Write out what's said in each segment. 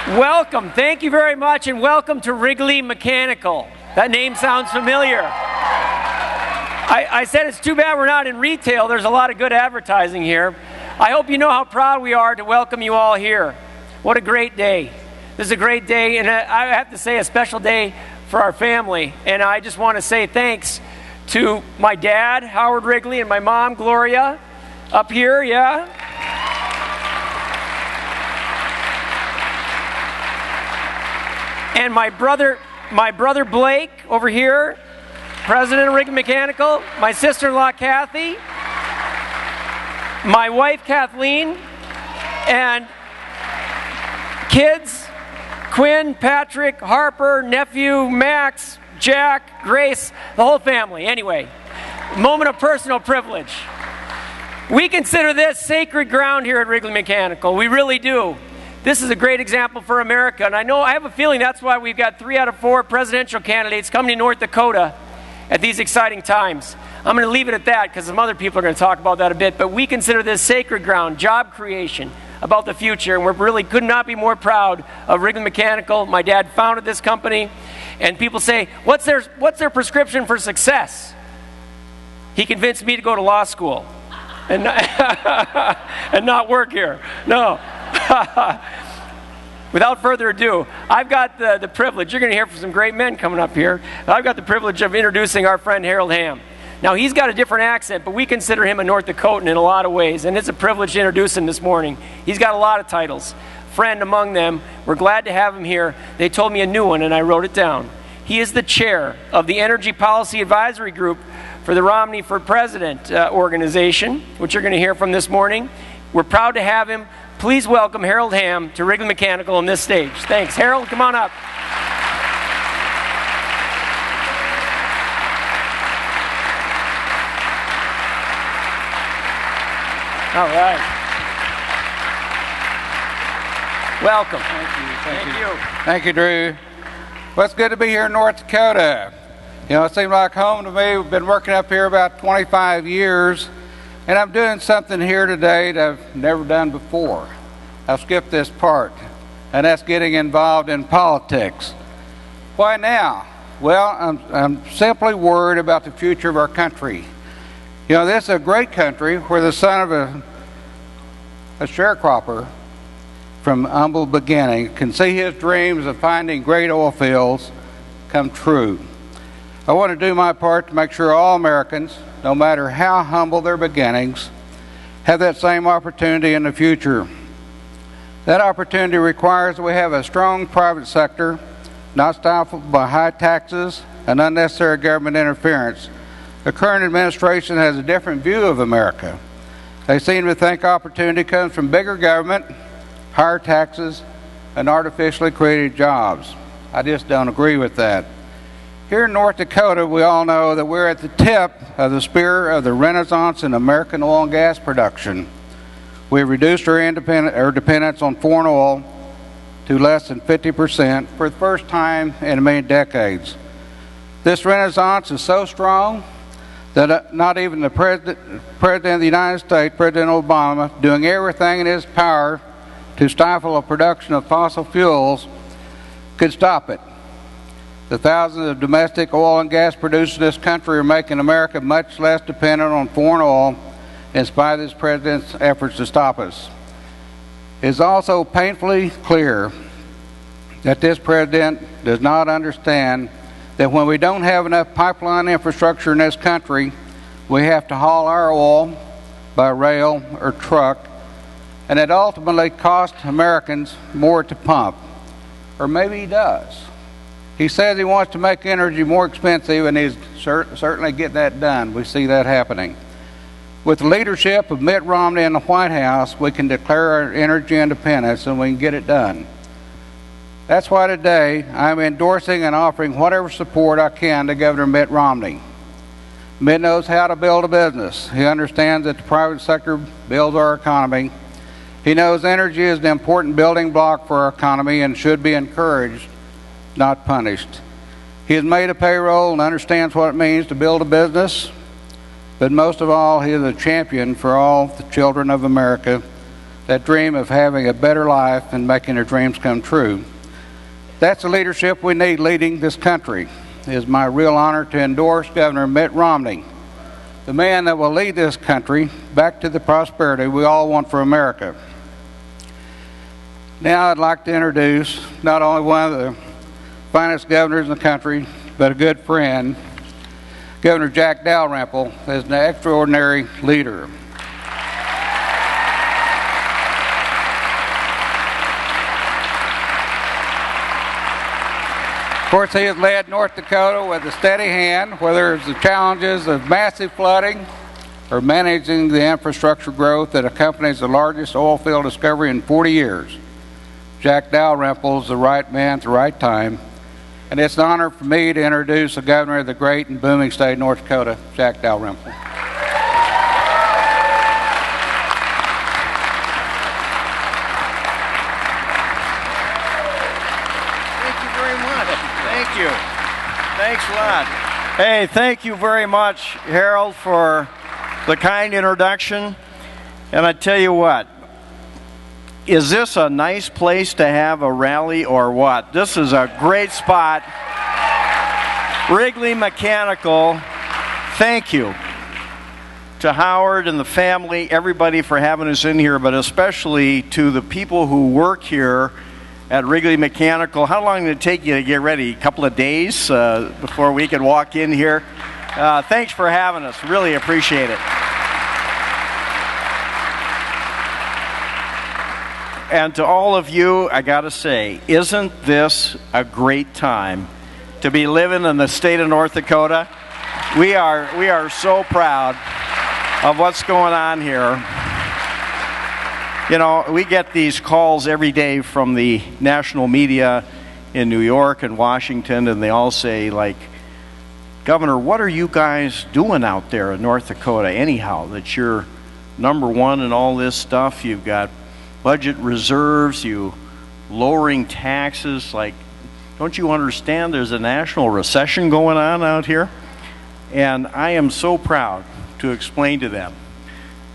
Welcome. Thank you very much, and welcome to Wrigley Mechanical. That name sounds familiar. I said it's too bad we're not in retail. There's a lot of good advertising here. I hope you know how proud we are to welcome you all here. What a great day. This is a great day, and I have to say a special day for our family. And I just want to say thanks to my dad, Howard Wrigley, and my mom, Gloria, up here, yeah? And my brother Blake over here, president of Wrigley Mechanical, my sister-in-law Kathy, my wife Kathleen, and kids, Quinn, Patrick, Harper, nephew, Max, Jack, Grace, the whole family. Anyway, moment of personal privilege. We consider this sacred ground here at Wrigley Mechanical. We really do. This is a great example for America, and I have a feeling that's why we've got 3 out of 4 presidential candidates coming to North Dakota at these exciting times. I'm going to leave it at that because some other people are going to talk about that a bit, but we consider this sacred ground, job creation, about the future, and we really could not be more proud of Wrigley Mechanical. My dad founded this company, and people say, what's their prescription for success? He convinced me to go to law school and not work here. No. Without further ado, I've got the privilege, you're going to hear from some great men coming up here, I've got the privilege of introducing our friend Harold Hamm. Now, he's got a different accent, but we consider him a North Dakotan in a lot of ways, and it's a privilege to introduce him this morning. He's got a lot of titles. Friend among them. We're glad to have him here. They told me a new one, and I wrote it down. He is the chair of the Energy Policy Advisory Group for the Romney for President organization, which you're going to hear from this morning. We're proud to have him. Please welcome Harold Hamm to Wrigley Mechanical on this stage. Thanks. Harold, come on up. All right. Welcome. Thank you. Thank you, Drew. Well, it's good to be here in North Dakota. You know, it seems like home to me. We've been working up here about 25 years, and I'm doing something here today that I've never done before. I'll skip this part, and that's getting involved in politics. Why now? Well, I'm simply worried about the future of our country. You know, this is a great country where the son of a sharecropper from humble beginning can see his dreams of finding great oil fields come true. I want to do my part to make sure all Americans, no matter how humble their beginnings, have that same opportunity in the future. That opportunity requires that we have a strong private sector, not stifled by high taxes and unnecessary government interference. The current administration has a different view of America. They seem to think opportunity comes from bigger government, higher taxes, and artificially created jobs. I just don't agree with that. Here in North Dakota, we all know that we're at the tip of the spear of the renaissance in American oil and gas production. We've reduced our dependence on foreign oil to less than 50% for the first time in many decades. This renaissance is so strong that not even the President of the United States, President Obama, doing everything in his power to stifle the production of fossil fuels, could stop it. The thousands of domestic oil and gas producers in this country are making America much less dependent on foreign oil in spite of this president's efforts to stop us. It is also painfully clear that this president does not understand that when we don't have enough pipeline infrastructure in this country, we have to haul our oil by rail or truck, and it ultimately costs Americans more to pump. Or maybe he does. He says he wants to make energy more expensive, and he's certainly getting that done. We see that happening. With the leadership of Mitt Romney in the White House, we can declare our energy independence, and we can get it done. That's why today I'm endorsing and offering whatever support I can to Governor Mitt Romney. Mitt knows how to build a business. He understands that the private sector builds our economy. He knows energy is an important building block for our economy and should be encouraged, not punished. He has made a payroll and understands what it means to build a business. But most of all, he is a champion for all the children of America that dream of having a better life and making their dreams come true. That's the leadership we need leading this country. It is my real honor to endorse Governor Mitt Romney, the man that will lead this country back to the prosperity we all want for America. Now I'd like to introduce not only one of the finest governors in the country, but a good friend, Governor Jack Dalrymple, as an extraordinary leader. Of course, he has led North Dakota with a steady hand, whether it's the challenges of massive flooding or managing the infrastructure growth that accompanies the largest oil field discovery in 40 years. Jack Dalrymple is the right man at the right time, and it's an honor for me to introduce the governor of the great and booming state of North Dakota, Jack Dalrymple. Thank you very much. Thank you. Thanks a lot. Hey, thank you very much, Harold, for the kind introduction. And I tell you what, is this a nice place to have a rally or what? This is a great spot. Wrigley Mechanical, thank you to Howard and the family, everybody for having us in here, but especially to the people who work here at Wrigley Mechanical. How long did it take you to get ready? A couple of days before we could walk in here? Thanks for having us. Really appreciate it. And to all of you, I got to say, isn't this a great time to be living in the state of North Dakota? We are so proud of what's going on here. You know, we get these calls every day from the national media in New York and Washington, and they all say, like, Governor, what are you guys doing out there in North Dakota anyhow, that you're number one in all this stuff? You've got budget reserves, you lowering taxes. Like, don't you understand there's a national recession going on out here? And I am so proud to explain to them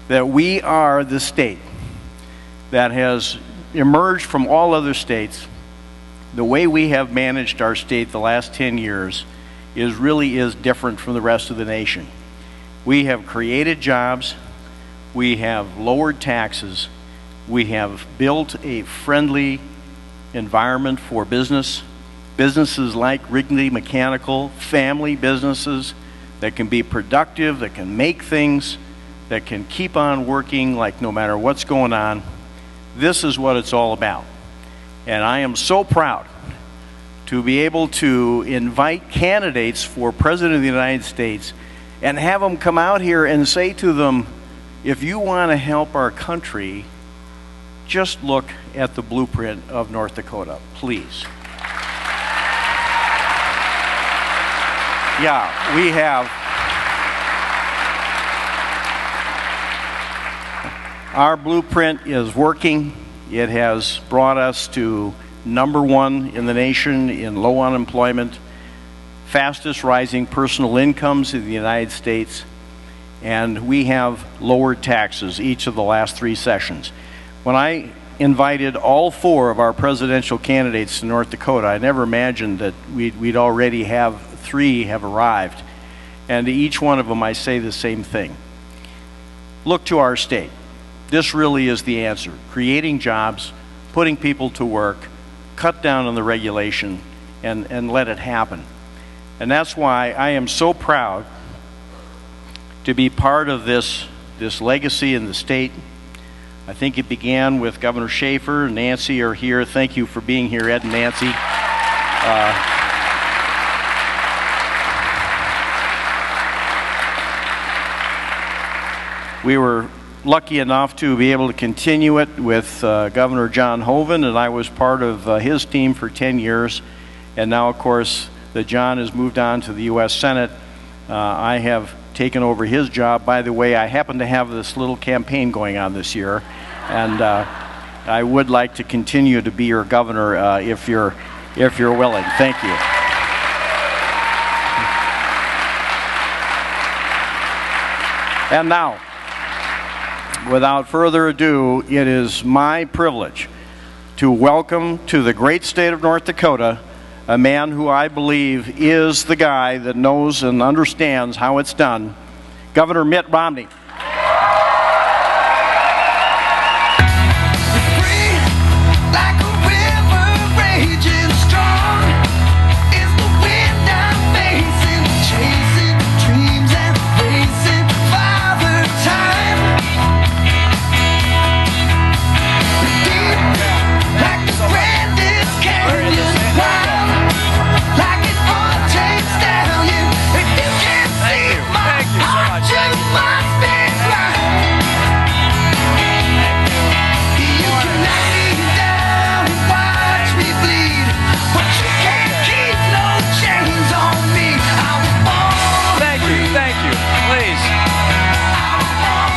that we are the state that has emerged from all other states. The way we have managed our state the last 10 years really is different from the rest of the nation. We have created jobs, we have lowered taxes, we have built a friendly environment for business. Businesses like Wrigley Mechanical, family businesses that can be productive, that can make things, that can keep on working like no matter what's going on. This is what it's all about. And I am so proud to be able to invite candidates for President of the United States and have them come out here and say to them, if you want to help our country, just look at the blueprint of North Dakota, please. Yeah, we have. Our blueprint is working. It has brought us to number one in the nation in low unemployment, fastest rising personal incomes in the United States, and we have lowered taxes each of the last 3 sessions. When I invited all 4 of our presidential candidates to North Dakota, I never imagined that we'd already have 3 have arrived. And to each one of them, I say the same thing. Look to our state. This really is the answer. Creating jobs, putting people to work, cut down on the regulation, and let it happen. And that's why I am so proud to be part of this legacy in the state. I think it began with Governor Schaefer and Nancy are here. Thank you for being here, Ed and Nancy. We were lucky enough to be able to continue it with Governor John Hoeven, and I was part of his team for 10 years. And now, of course, that John has moved on to the U.S. Senate, I have taken over his job. By the way, I happen to have this little campaign going on this year, and I would like to continue to be your governor if you're willing. Thank you. And now, without further ado, it is my privilege to welcome to the great state of North Dakota a man who I believe is the guy that knows and understands how it's done, Governor Mitt Romney.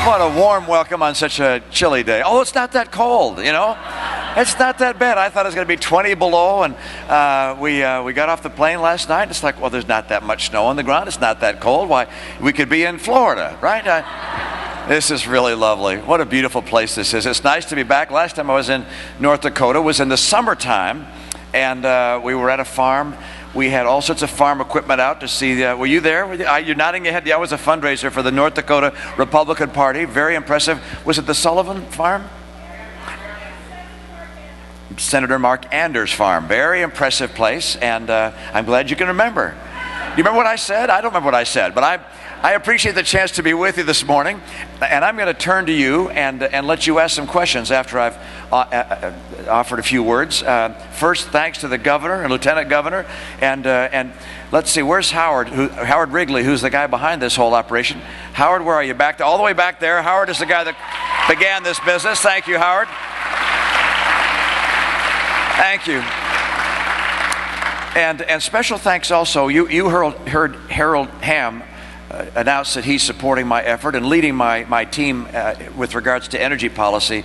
What a warm welcome on such a chilly day. Oh, it's not that cold, you know? It's not that bad. I thought it was going to be 20 below, and we got off the plane last night. It's like, well, there's not that much snow on the ground. It's not that cold. Why, we could be in Florida, right? This is really lovely. What a beautiful place this is. It's nice to be back. Last time I was in North Dakota was in the summertime, and we were at a farm. We had all sorts of farm equipment out to see. Were you there? You're nodding your head. Yeah, it was a fundraiser for the North Dakota Republican Party. Very impressive. Was it the Sullivan Farm? Senator Mark Anders' farm. Very impressive place, and I'm glad you can remember. You remember what I said? I don't remember what I said, but I appreciate the chance to be with you this morning, and I'm going to turn to you and let you ask some questions after I've offered a few words. First, thanks to the governor and lieutenant governor, and let's see, where's Howard? Howard Wrigley, who's the guy behind this whole operation. Howard, where are you? Back all the way back there. Howard is the guy that began this business. Thank you, Howard. Thank you. And special thanks also. You heard Harold Hamm announced that he's supporting my effort and leading my team with regards to energy policy.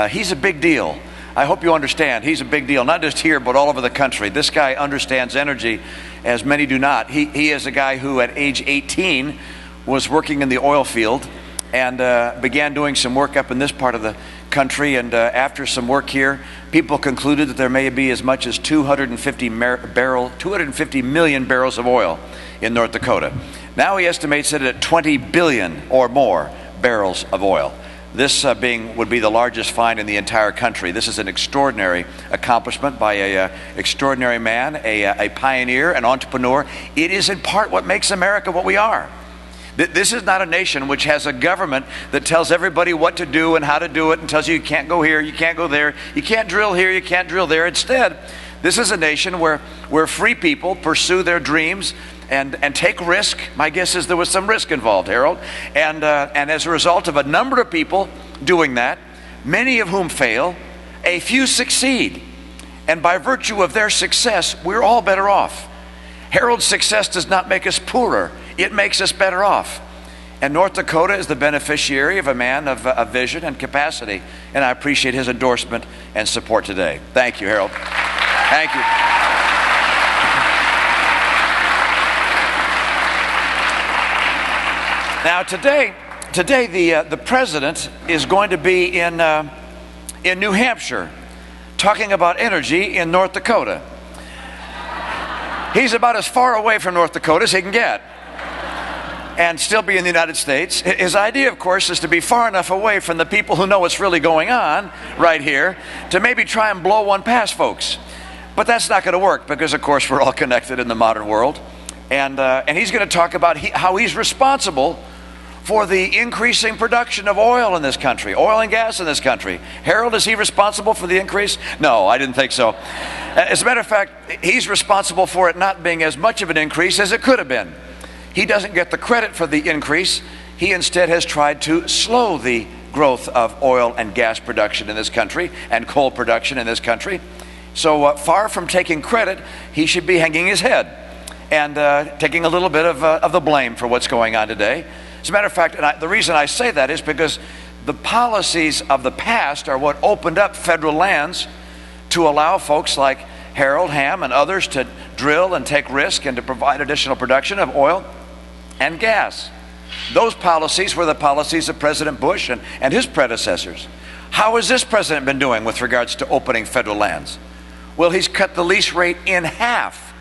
He's a big deal. I hope you understand. He's a big deal, not just here, but all over the country. This guy understands energy as many do not. He is a guy who at age 18 was working in the oil field and began doing some work up in this part of the country. And after some work here, people concluded that there may be as much as 250 million barrels of oil in North Dakota. Now he estimates it at 20 billion or more barrels of oil. This would be the largest find in the entire country. This is an extraordinary accomplishment by an extraordinary man, a pioneer, an entrepreneur. It is in part what makes America what we are. This is not a nation which has a government that tells everybody what to do and how to do it and tells you can't go here, you can't go there, you can't drill here, you can't drill there. Instead, this is a nation where free people pursue their dreams and take risk. My guess is there was some risk involved, Harold. And as a result of a number of people doing that, many of whom fail, a few succeed. And by virtue of their success, we're all better off. Harold's success does not make us poorer. It makes us better off. And North Dakota is the beneficiary of a man of vision and capacity. And I appreciate his endorsement and support today. Thank you, Harold. Thank you. Now today the president is going to be in New Hampshire talking about energy in North Dakota. He's about as far away from North Dakota as he can get and still be in the United States. His idea, of course, is to be far enough away from the people who know what's really going on right here to maybe try and blow one past folks. But that's not going to work because, of course, we're all connected in the modern world. And he's going to talk about how he's responsible for the increasing production of oil in this country, oil and gas in this country. Harold, is he responsible for the increase? No, I didn't think so. As a matter of fact, he's responsible for it not being as much of an increase as it could have been. He doesn't get the credit for the increase. He instead has tried to slow the growth of oil and gas production in this country and coal production in this country. So far from taking credit, he should be hanging his head and taking a little bit of the blame for what's going on today. As a matter of fact, the reason I say that is because the policies of the past are what opened up federal lands to allow folks like Harold Hamm and others to drill and take risk and to provide additional production of oil and gas. Those policies were the policies of President Bush and his predecessors. How has this president been doing with regards to opening federal lands? Well, he's cut the lease rate in half.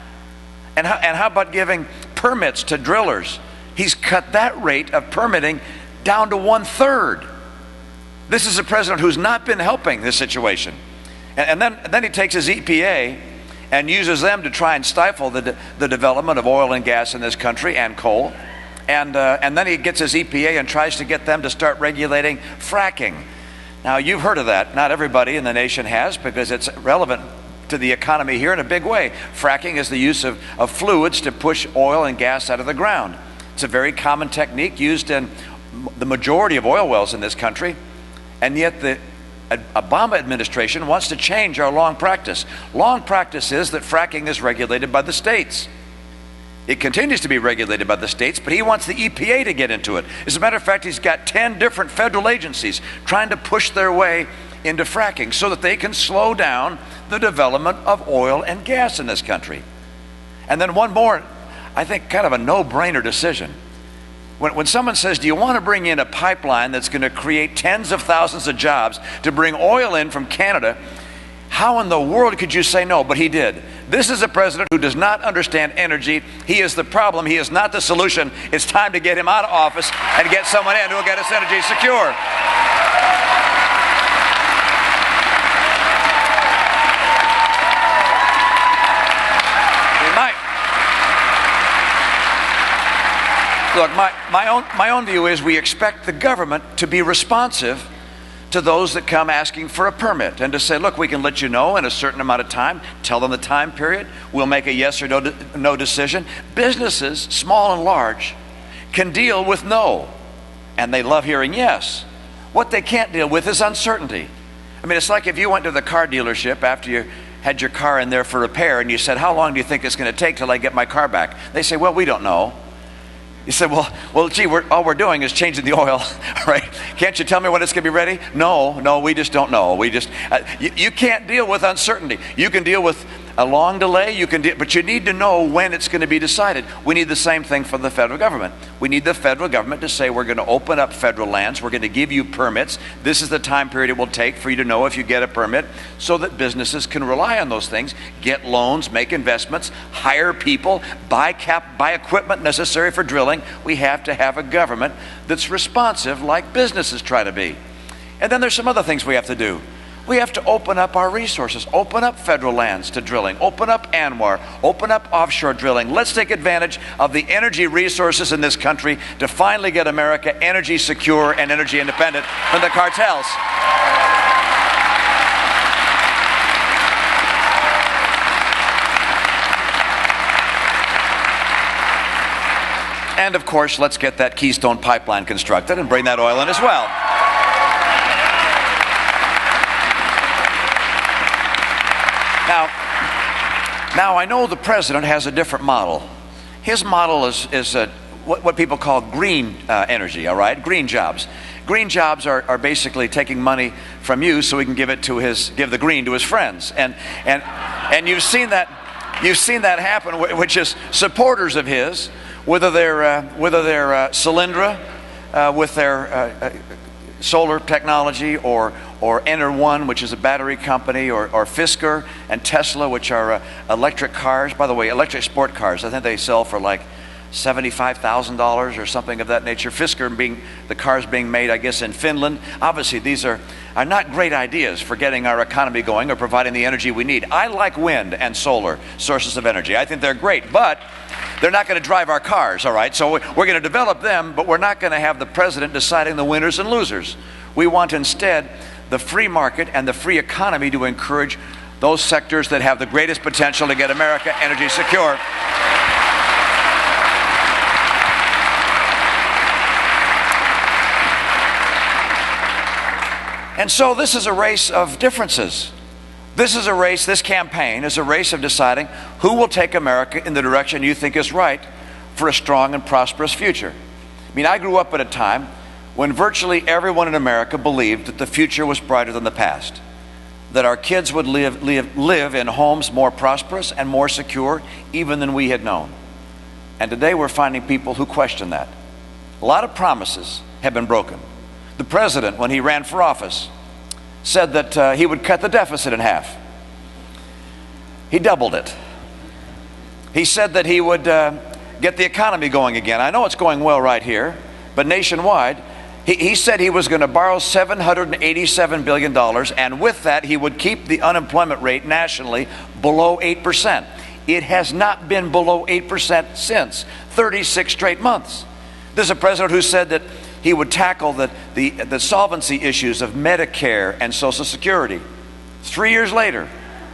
And how about giving permits to drillers? He's cut that rate of permitting down to 1/3. This is a president who's not been helping this situation. And then he takes his EPA and uses them to try and stifle the development of oil and gas in this country and coal. And then he gets his EPA and tries to get them to start regulating fracking. Now, you've heard of that. Not everybody in the nation has, because it's relevant to the economy here in a big way. Fracking is the use of fluids to push oil and gas out of the ground. It's a very common technique used in the majority of oil wells in this country. And yet the Obama administration wants to change our long practice. Long practice is that fracking is regulated by the states. It continues to be regulated by the states, but he wants the EPA to get into it. As a matter of fact, he's got 10 different federal agencies trying to push their way into fracking so that they can slow down the development of oil and gas in this country. And then one more, I think kind of a no-brainer decision. When someone says, do you want to bring in a pipeline that's going to create tens of thousands of jobs to bring oil in from Canada, how in the world could you say no? But he did. This is a president who does not understand energy. He is the problem. He is not the solution. It's time to get him out of office and get someone in who will get us energy secure. Look, my own view is we expect the government to be responsive to those that come asking for a permit, and to say, look, we can let you know in a certain amount of time, tell them the time period, we'll make a yes or no decision. Businesses, small and large, can deal with no, and they love hearing yes. What they can't deal with is uncertainty. I mean, it's like if you went to the car dealership after you had your car in there for repair, and you said, how long do you think it's going to take till I get my car back? They say, well, we don't know. You said, well, gee, all we're doing is changing the oil, right? Can't you tell me when it's going to be ready? No, we just don't know. You can't deal with uncertainty. You can deal with a long delay, but you need to know when it's going to be decided. We need the same thing from the federal government. We need the federal government to say, we're going to open up federal lands, we're going to give you permits. This is the time period it will take for you to know if you get a permit, so that businesses can rely on those things, get loans, make investments, hire people, buy equipment necessary for drilling. We have to have a government that's responsive like businesses try to be. And then there's some other things we have to do. We have to open up our resources, open up federal lands to drilling, open up ANWR, open up offshore drilling. Let's take advantage of the energy resources in this country to finally get America energy secure and energy independent from the cartels. And of course, let's get that Keystone Pipeline constructed and bring that oil in as well. Now I know the president has a different model. His model is what people call green energy, all right? Green jobs. Green jobs are basically taking money from you so he can give the green to his friends. And you've seen that happen, which is supporters of his, whether they're Solyndra with their solar technology, or Enter1, which is a battery company, or Fisker and Tesla, which are electric cars. By the way, electric sport cars, I think they sell for like $75,000 or something of that nature. Fisker the cars being made, I guess, in Finland. Obviously, these are not great ideas for getting our economy going or providing the energy we need. I like wind and solar sources of energy. I think they're great, but they're not going to drive our cars, all right? So we're going to develop them, but we're not going to have the president deciding the winners and losers. We want instead the free market and the free economy to encourage those sectors that have the greatest potential to get America energy secure. And so this is a race of differences. This campaign is a race of deciding who will take America in the direction you think is right for a strong and prosperous future. I mean, I grew up at a time when virtually everyone in America believed that the future was brighter than the past, that our kids would live in homes more prosperous and more secure even than we had known. And today we're finding people who question that. A lot of promises have been broken. The president, when he ran for office, said that he would cut the deficit in half. He doubled it. He said that he would get the economy going again. I know it's going well right here, but nationwide, he said he was going to borrow $787 billion, and with that, he would keep the unemployment rate nationally below 8%. It has not been below 8% since 36 straight months. This is a president who said that he would tackle the solvency issues of Medicare and Social Security. 3 years later,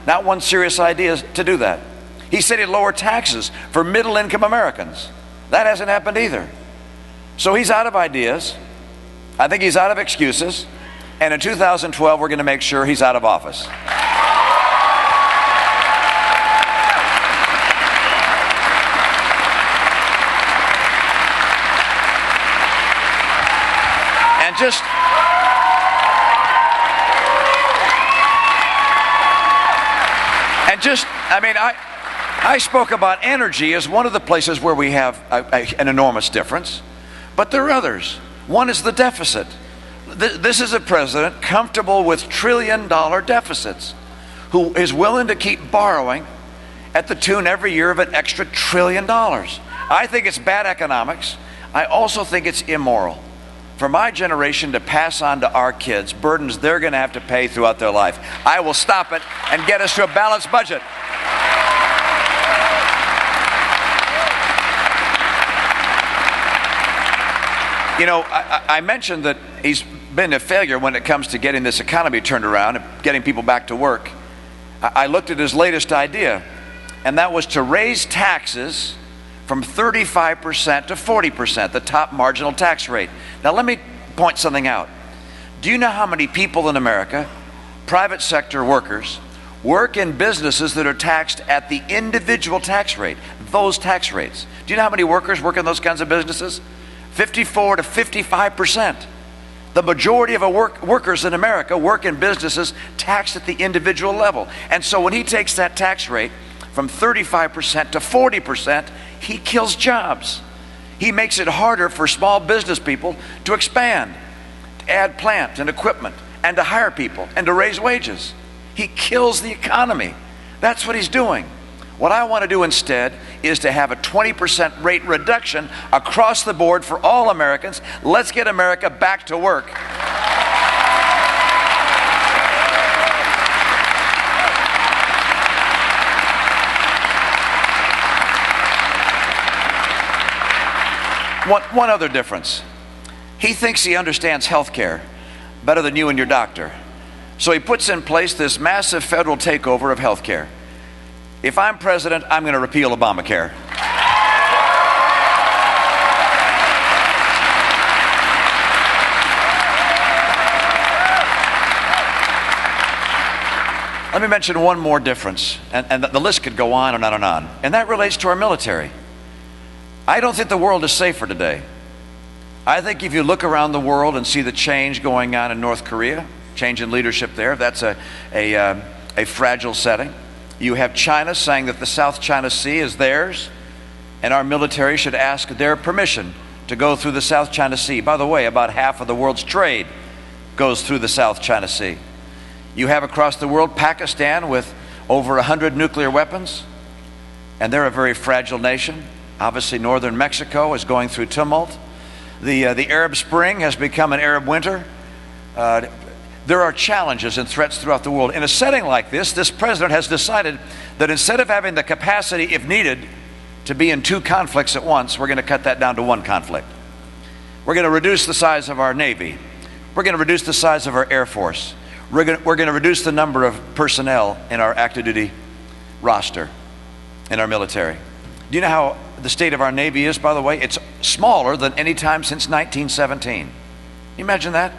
not one serious idea to do that. He said he'd lower taxes for middle-income Americans. That hasn't happened either. So he's out of ideas. I think he's out of excuses. And in 2012, we're going to make sure he's out of office. I spoke about energy as one of the places where we have an enormous difference, but there are others. One is the deficit. This is a president comfortable with trillion-dollar deficits, who is willing to keep borrowing at the tune every year of an extra $1 trillion. I think it's bad economics. I also think it's immoral for my generation to pass on to our kids burdens they're going to have to pay throughout their life. I will stop it and get us to a balanced budget. You know, I mentioned that he's been a failure when it comes to getting this economy turned around and getting people back to work. I looked at his latest idea, and that was to raise taxes from 35% to 40%, the top marginal tax rate. Now let me point something out. Do you know how many people in America, private sector workers, work in businesses that are taxed at the individual tax rate, those tax rates? Do you know how many workers work in those kinds of businesses? 54 to 55%. The majority of workers in America work in businesses taxed at the individual level. And so when he takes that tax rate from 35% to 40%, he kills jobs. He makes it harder for small business people to expand, to add plant and equipment, and to hire people, and to raise wages. He kills the economy. That's what he's doing. What I want to do instead is to have a 20% rate reduction across the board for all Americans. Let's get America back to work. One other difference. He thinks he understands health care better than you and your doctor. So he puts in place this massive federal takeover of health care. If I'm president, I'm going to repeal Obamacare. Let me mention one more difference, and the list could go on and on and on, and that relates to our military. I don't think the world is safer today. I think if you look around the world and see the change going on in North Korea, change in leadership there, that's a fragile setting. You have China saying that the South China Sea is theirs, and our military should ask their permission to go through the South China Sea. By the way, about half of the world's trade goes through the South China Sea. You have across the world Pakistan with over 100 nuclear weapons, and they're a very fragile nation. Obviously, northern Mexico is going through tumult. The Arab Spring has become an Arab winter. There are challenges and threats throughout the world. In a setting like this president has decided that instead of having the capacity, if needed, to be in two conflicts at once, we're going to cut that down to one conflict. We're going to reduce the size of our Navy. We're going to reduce the size of our Air Force. We're going to reduce the number of personnel in our active duty roster in our military. Do you know how the state of our Navy is, by the way? It's smaller than any time since 1917. Can you imagine that?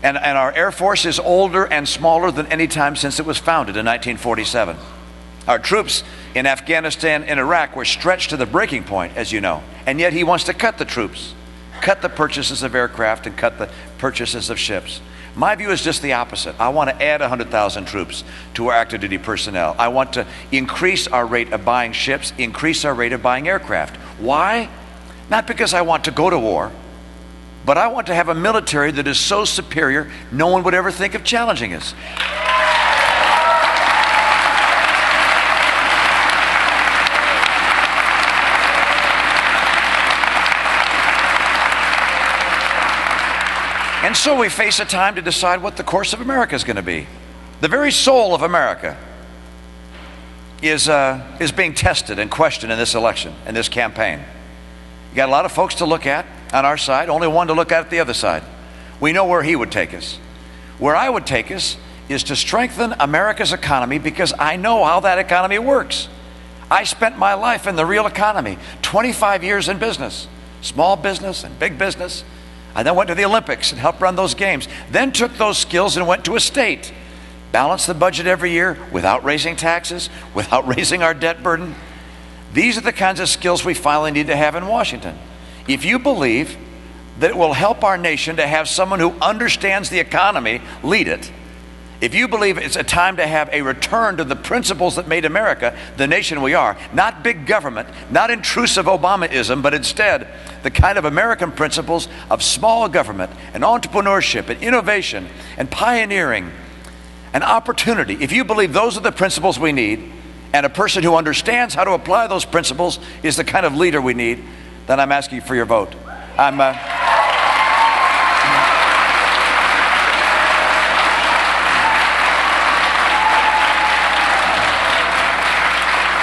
And our Air Force is older and smaller than any time since it was founded in 1947. Our troops in Afghanistan and Iraq were stretched to the breaking point, as you know. And yet he wants to cut the troops, cut the purchases of aircraft, and cut the purchases of ships. My view is just the opposite. I want to add 100,000 troops to our active duty personnel. I want to increase our rate of buying ships, increase our rate of buying aircraft. Why? Not because I want to go to war, but I want to have a military that is so superior no one would ever think of challenging us. And so we face a time to decide what the course of America is going to be. The very soul of America is being tested and questioned in this election, in this campaign. You got a lot of folks to look at on our side, only one to look at the other side. We know where he would take us. Where I would take us is to strengthen America's economy, because I know how that economy works. I spent my life in the real economy, 25 years in business, small business and big business. I then went to the Olympics and helped run those games. Then took those skills and went to a state. Balanced the budget every year without raising taxes, without raising our debt burden. These are the kinds of skills we finally need to have in Washington. If you believe that it will help our nation to have someone who understands the economy lead it, if you believe it's a time to have a return to the principles that made America the nation we are, not big government, not intrusive Obamaism, but instead the kind of American principles of small government and entrepreneurship and innovation and pioneering and opportunity. If you believe those are the principles we need, and a person who understands how to apply those principles is the kind of leader we need, then I'm asking for your vote.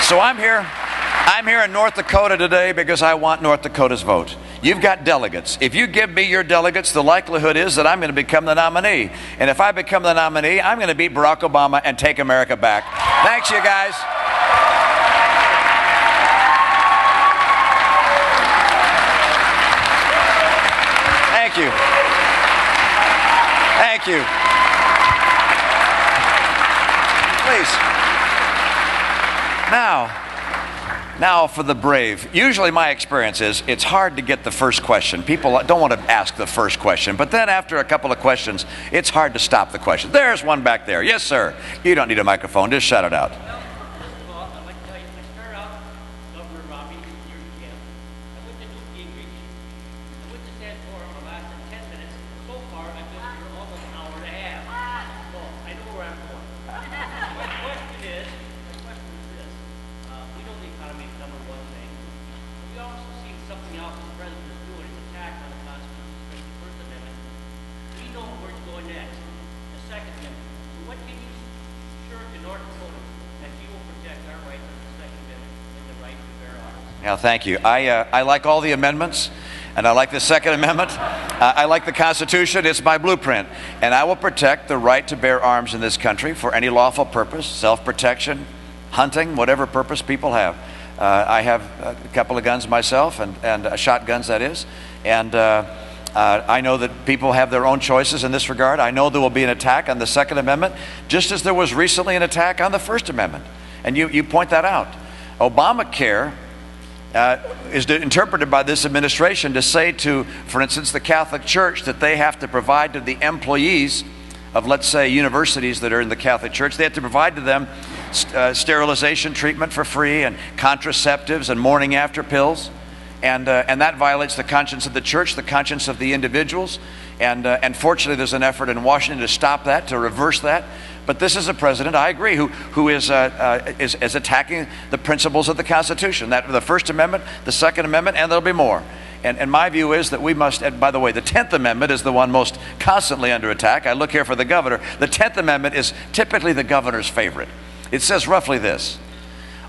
So I'm here in North Dakota today because I want North Dakota's vote. You've got delegates. If you give me your delegates, the likelihood is that I'm going to become the nominee. And if I become the nominee, I'm going to beat Barack Obama and take America back. Thanks, you guys. Thank you. Thank you. Please. Now for the brave. Usually my experience is it's hard to get the first question. People don't want to ask the first question, but then after a couple of questions, it's hard to stop the question. There's one back there. Yes, sir. You don't need a microphone. Just shout it out. Now, thank you. I like all the amendments, and I like the Second Amendment. I like the Constitution. It's my blueprint. And I will protect the right to bear arms in this country for any lawful purpose, self-protection, hunting, whatever purpose people have. I have a couple of guns myself, and shotguns, that is. And I know that people have their own choices in this regard. I know there will be an attack on the Second Amendment, just as there was recently an attack on the First Amendment. And you point that out. Obamacare is interpreted by this administration to say to, for instance, the Catholic Church, that they have to provide to the employees of, let's say, universities that are in the Catholic Church, they have to provide to them sterilization treatment for free and contraceptives and morning after pills. And that violates the conscience of the church, the conscience of the individuals. And fortunately, there's an effort in Washington to stop that, to reverse that. But this is a president, I agree, who is attacking the principles of the Constitution, that the First Amendment, the Second Amendment, and there'll be more. And my view is that we must, and by the way, the 10th Amendment is the one most constantly under attack. I look here for the governor. The 10th Amendment is typically the governor's favorite. It says roughly this: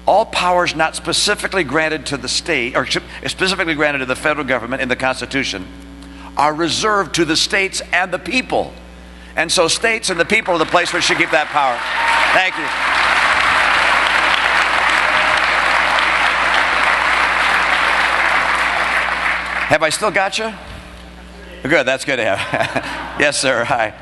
all powers not specifically granted to the state, or specifically granted to the federal government in the Constitution, are reserved to the states and the people. And so states and the people are the place where we should keep that power. Thank you. Have I still got you? Good, that's good to have. Yes, sir. Hi.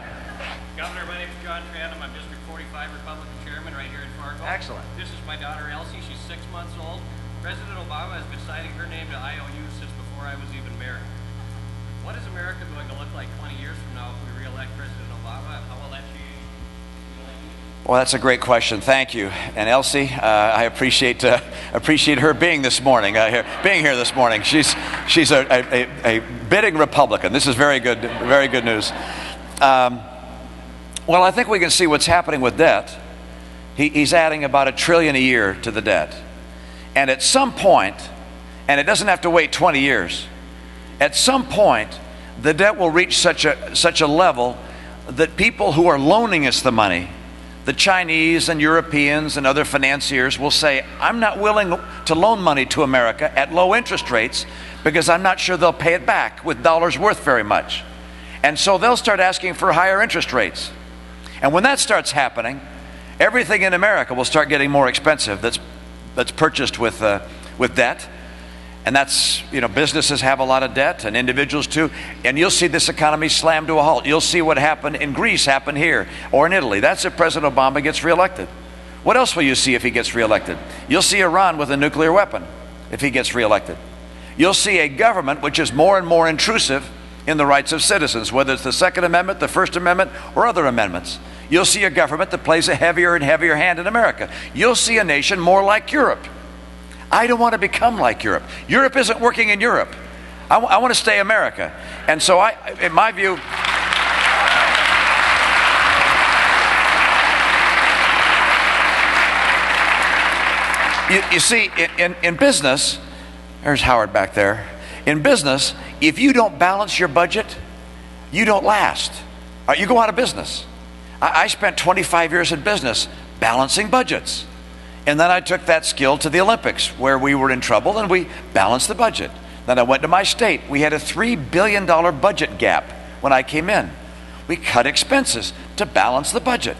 Governor, my name is John Trandom. I'm District 45 Republican Chairman right here in Fargo. Excellent. This is my daughter Elsie. She's 6 months old. President Obama has been signing her name to IOU since before I was even mayor. What is America going to look like 20 years from now if we re-elect President Obama? How will that change? Well, that's a great question. Thank you. And Elsie, I appreciate her being this morning, being here this morning. She's a bidding Republican. This is very good news. Well, I think we can see what's happening with debt. He's adding about $1 trillion a year to the debt. And at some point, and it doesn't have to wait 20 years, at some point, the debt will reach such a level that people who are loaning us the money, the Chinese and Europeans and other financiers, will say, I'm not willing to loan money to America at low interest rates because I'm not sure they'll pay it back with dollars worth very much. And so they'll start asking for higher interest rates. And when that starts happening, everything in America will start getting more expensive that's purchased with debt. And that's, businesses have a lot of debt, and individuals too. And you'll see this economy slam to a halt. You'll see what happened in Greece happen here, or in Italy. That's if President Obama gets reelected. What else will you see if he gets reelected? You'll see Iran with a nuclear weapon if he gets reelected. You'll see a government which is more and more intrusive in the rights of citizens, whether it's the Second Amendment, the First Amendment, or other amendments. You'll see a government that plays a heavier and heavier hand in America. You'll see a nation more like Europe. I don't want to become like Europe. Europe isn't working in Europe. I want to stay America. And so in my view, you see, in business, there's Howard back there. In business, if you don't balance your budget, you don't last. You go out of business. I spent 25 years in business balancing budgets. And then I took that skill to the Olympics, where we were in trouble and we balanced the budget. Then I went to my state. We had a $3 billion budget gap when I came in. We cut expenses to balance the budget.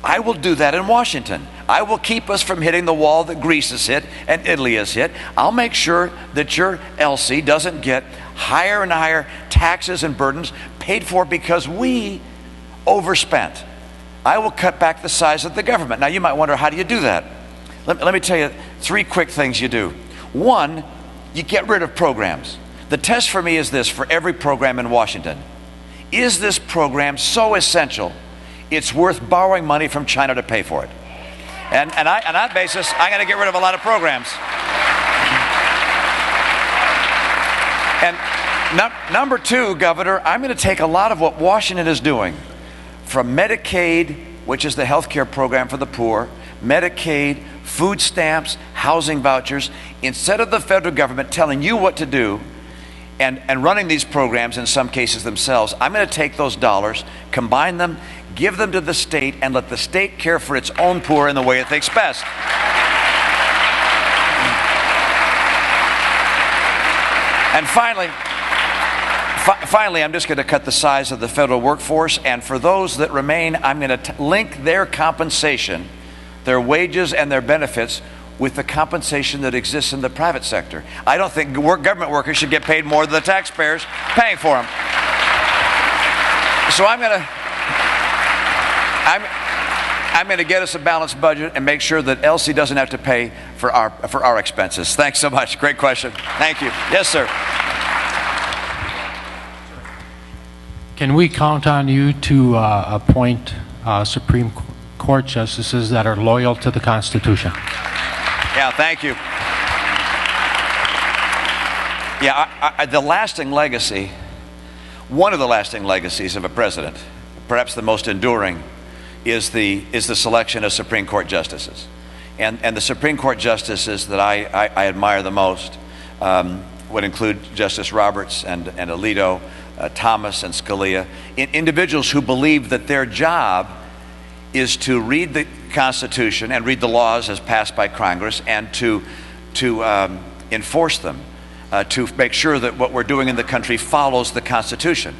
I will do that in Washington. I will keep us from hitting the wall that Greece has hit and Italy has hit. I'll make sure that your Elsie doesn't get higher and higher taxes and burdens paid for because we overspent. I will cut back the size of the government. Now you might wonder, how do you do that? Let me tell you 3 quick things you do. 1, you get rid of programs. The test for me is this for every program in Washington. Is this program so essential it's worth borrowing money from China to pay for it? And on that basis, I'm going to get rid of a lot of programs. And number 2, Governor, I'm going to take a lot of what Washington is doing, from Medicaid, which is the health care program for the poor, Medicaid, food stamps, housing vouchers. Instead of the federal government telling you what to do and running these programs in some cases themselves, I'm going to take those dollars, combine them, give them to the state, and let the state care for its own poor in the way it thinks best. And finally, I'm just going to cut the size of the federal workforce, and for those that remain, I'm going to link their compensation, their wages and their benefits, with the compensation that exists in the private sector. I don't think government workers should get paid more than the taxpayers paying for them. So I'm going to get us a balanced budget and make sure that Elsie doesn't have to pay for our expenses. Thanks so much. Great question. Thank you. Yes, sir. Can we count on you to appoint Supreme Court justices that are loyal to the Constitution? Yeah, thank you. Yeah, the lasting legacy, one of the lasting legacies of a president, perhaps the most enduring, is the selection of Supreme Court justices. And the Supreme Court justices that I admire the most would include Justice Roberts and Alito, Thomas and Scalia, individuals who believe that their job is to read the Constitution and read the laws as passed by Congress and to enforce them, to make sure that what we're doing in the country follows the Constitution.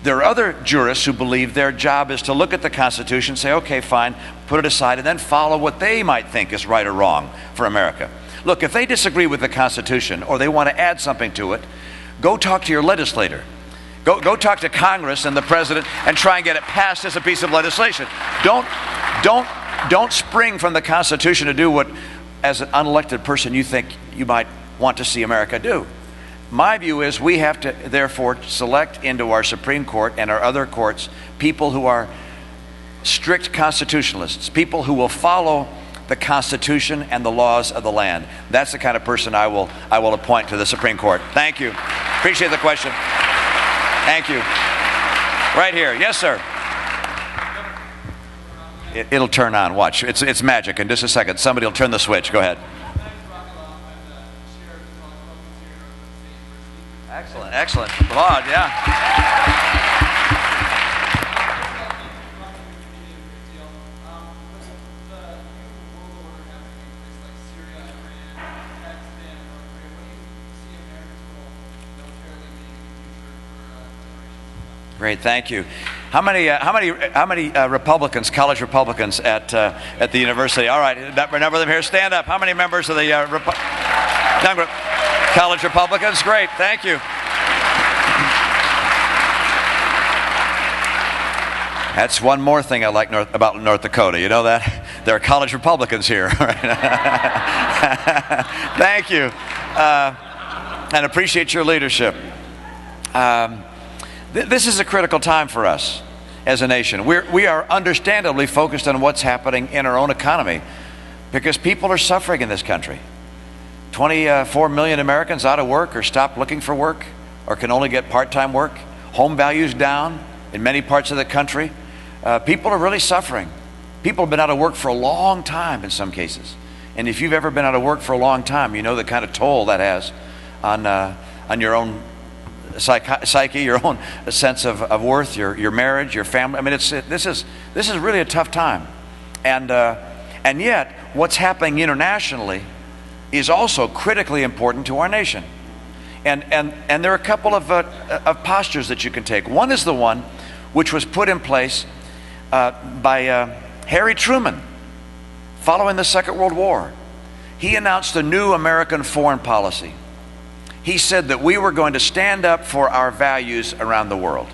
There are other jurists who believe their job is to look at the Constitution, say, okay, fine, put it aside, and then follow what they might think is right or wrong for America. Look, if they disagree with the Constitution or they want to add something to it, go talk to your legislator. Go talk to Congress and the president and try and get it passed as a piece of legislation. Don't spring from the Constitution to do what, as an unelected person, you think you might want to see America do. My view is we have to, therefore, select into our Supreme Court and our other courts people who are strict constitutionalists, people who will follow the Constitution and the laws of the land. That's the kind of person I will appoint to the Supreme Court. Thank you. Appreciate the question. Thank you. Right here. Yes, sir. It'll turn on. Watch. It's magic. In just a second, somebody will turn the switch. Go ahead. Excellent. Excellent. Applaud. Yeah. Great, thank you. How many Republicans, college Republicans at the university? All right, number them here. Stand up. How many members of the college Republicans? Great, thank you. That's one more thing I like about North Dakota. You know that? There are college Republicans here. Thank you, and appreciate your leadership. This is a critical time for us as a nation. We are understandably focused on what's happening in our own economy because people are suffering in this country. 24 million Americans out of work or stopped looking for work or can only get part-time work. Home values down in many parts of the country. People are really suffering. People have been out of work for a long time in some cases. And if you've ever been out of work for a long time, you know the kind of toll that has on your own psyche, your own sense of worth, your marriage, your family. I mean, this is really a tough time, and yet what's happening internationally is also critically important to our nation. And there are a couple of postures that you can take. One is the one which was put in place by Harry Truman following the Second World War. He announced a new American foreign policy. He said that we were going to stand up for our values around the world,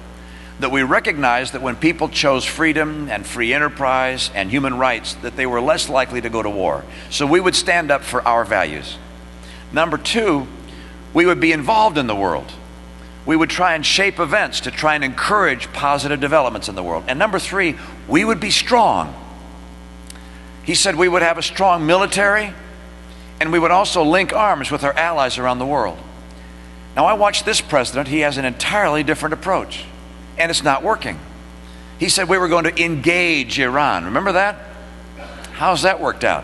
that we recognized that when people chose freedom and free enterprise and human rights, that they were less likely to go to war. So we would stand up for our values. Number two, we would be involved in the world. We would try and shape events to try and encourage positive developments in the world. And number three, we would be strong. He said we would have a strong military, and we would also link arms with our allies around the world. Now, I watched this president. He has an entirely different approach, and it's not working. He said we were going to engage Iran. Remember that? How's that worked out?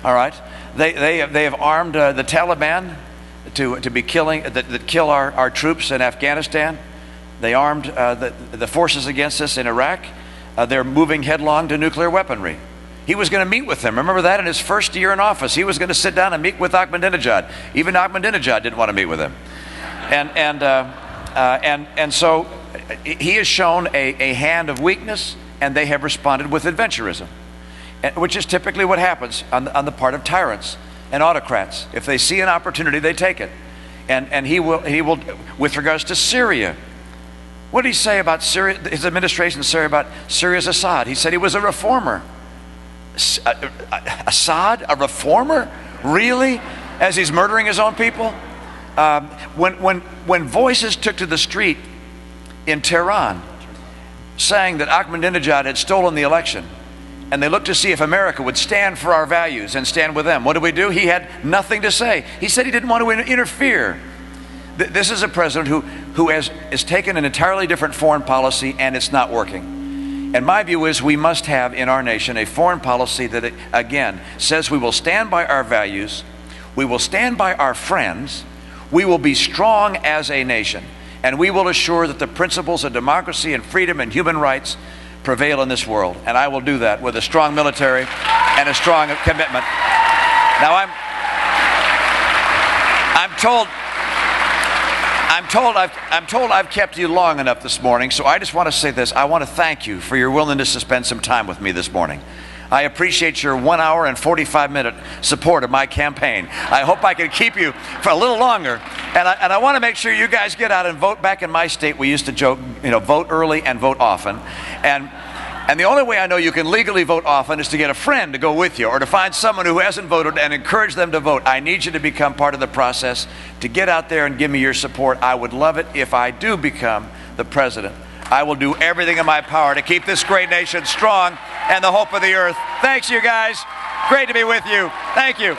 All right. They have armed the Taliban to be killing, that kill our troops in Afghanistan. They armed the forces against us in Iraq. They're moving headlong to nuclear weaponry. He was going to meet with them. Remember that in his first year in office? He was going to sit down and meet with Ahmadinejad. Even Ahmadinejad didn't want to meet with him. And so he has shown a hand of weakness, and they have responded with adventurism, which is typically what happens on the part of tyrants and autocrats. If they see an opportunity, they take it. And he will, with regards to Syria, what did he say about Syria? His administration said about Syria's Assad. He said he was a reformer. Assad, a reformer? Really? As he's murdering his own people? When voices took to the street in Tehran saying that Ahmadinejad had stolen the election, and they looked to see if America would stand for our values and stand with them, what did we do? He had nothing to say. He said he didn't want to interfere. This is a president who has taken an entirely different foreign policy, and it's not working. And my view is we must have in our nation a foreign policy that, again, says we will stand by our values, we will stand by our friends, we will be strong as a nation, and we will assure that the principles of democracy and freedom and human rights prevail in this world. And I will do that with a strong military and a strong commitment. Now I'm told I've kept you long enough this morning, so I just want to say this. I want to thank you for your willingness to spend some time with me this morning. I appreciate your 1 hour and 45-minute support of my campaign. I hope I can keep you for a little longer. And I want to make sure you guys get out and vote. Back in my state, we used to joke, vote early and vote often. And the only way I know you can legally vote often is to get a friend to go with you or to find someone who hasn't voted and encourage them to vote. I need you to become part of the process, to get out there and give me your support. I would love it if I do become the president I will do everything in my power to keep this great nation strong and the hope of the earth. Thanks, you guys. Great to be with you. Thank you.